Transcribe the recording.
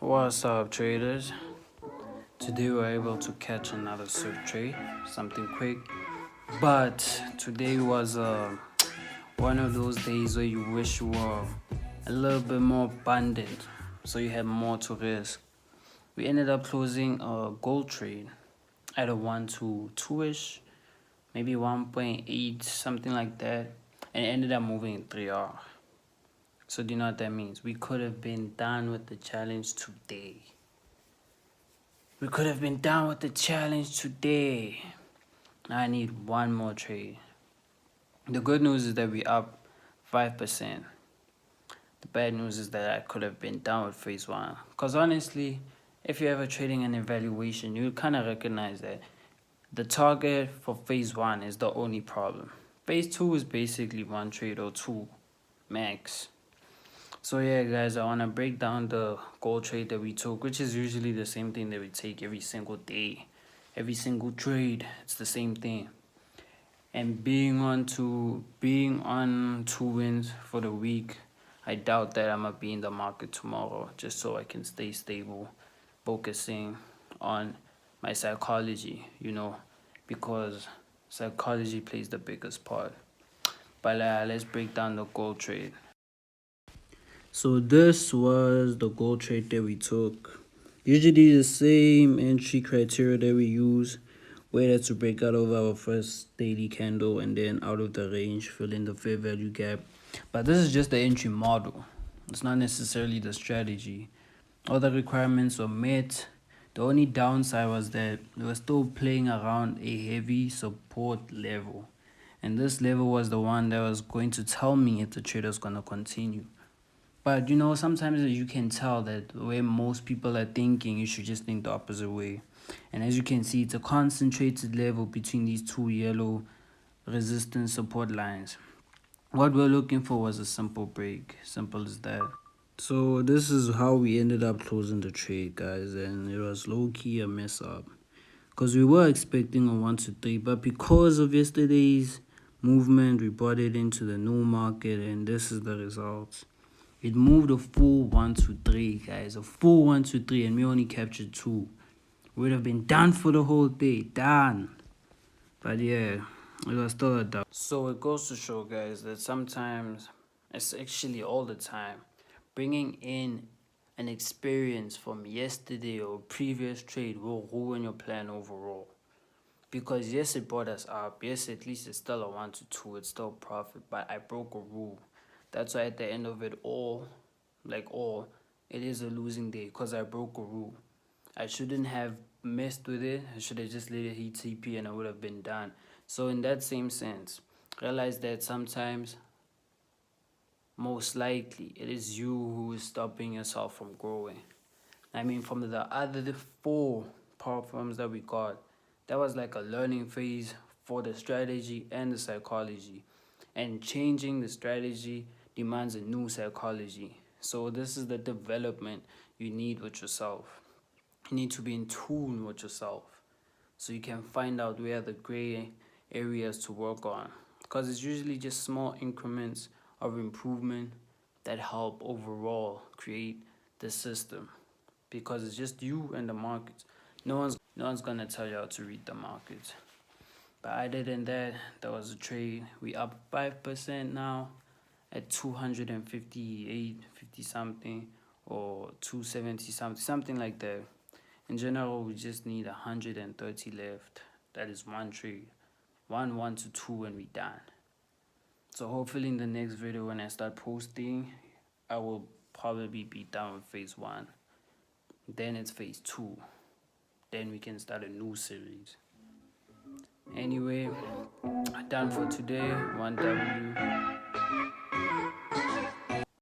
What's up, traders? Today we're able to catch another swift trade, something quick. But today was one of those days where you wish you were a little bit more abundant, so you had more to risk. We ended up closing a gold trade at a 1 to 2ish, maybe 1.8, something like that, and it ended up moving in 3R. So do you know what that means? We could have been done with the challenge today. We could have been done with the challenge today. I need one more trade. The good news is that we're up 5%. The bad news is that I could have been done with phase one. Because honestly, if you're ever trading an evaluation, you kind of recognize that the target for phase one is the only problem. Phase two is basically one trade or two max. So yeah, guys, I want to break down the gold trade that we took, which is usually the same thing that we take every single day. Every single trade, it's the same thing. And being on two wins for the week, I doubt that I'm going to be in the market tomorrow, just so I can stay stable, focusing on my psychology, because psychology plays the biggest part. But let's break down the gold trade. So this was the gold trade that we took. Usually the same entry criteria that we use. Waited to break out of our first daily candle and then out of the range, fill in the fair value gap. But this is just the entry model. It's not necessarily the strategy. All the requirements were met. The only downside was that we were still playing around a heavy support level. And this level was the one that was going to tell me if the trade was going to continue. But sometimes you can tell that the way most people are thinking, you should just think the opposite way. And as you can see, it's a concentrated level between these two yellow resistance support lines. What we're looking for was a simple break. Simple as that. So this is how we ended up closing the trade, guys. And it was low-key a mess up. Because we were expecting a 1 to 3. But because of yesterday's movement, we brought it into the new market. And this is the results. It moved a full 1 to 3, guys. A full 1 to 3, and we only captured 2. We would have been done for the whole day. Done. But yeah, it was still a dub. So it goes to show, guys, that sometimes, it's actually all the time, bringing in an experience from yesterday or previous trade will ruin your plan overall. Because yes, it brought us up. Yes, at least it's still a 1 to 2. It's still profit. But I broke a rule. That's why at the end of it all, it is a losing day because I broke a rule. I shouldn't have messed with it. I should have just let it hit TP and I would have been done. So in that same sense, realize that sometimes, most likely, it is you who is stopping yourself from growing. I mean, from the other 4 PROPFIRMs that we got, that was like a learning phase for the strategy and the psychology. And changing the strategy demands a new psychology. So this is the development you need with yourself. You need to be in tune with yourself so you can find out where the gray areas to work on. Because it's usually just small increments of improvement that help overall create the system. Because it's just you and the markets. No one's gonna tell you how to read the markets. But other than that, that was a trade. We up 5% now at 258, 50 something, or 270 something like that. In general, we just need 130 left. That is one trade. 1 to 2 and we done. So hopefully in the next video when I start posting, I will probably be done with phase 1. Then it's phase 2. Then we can start a new series. Anyway, done for today. 1W.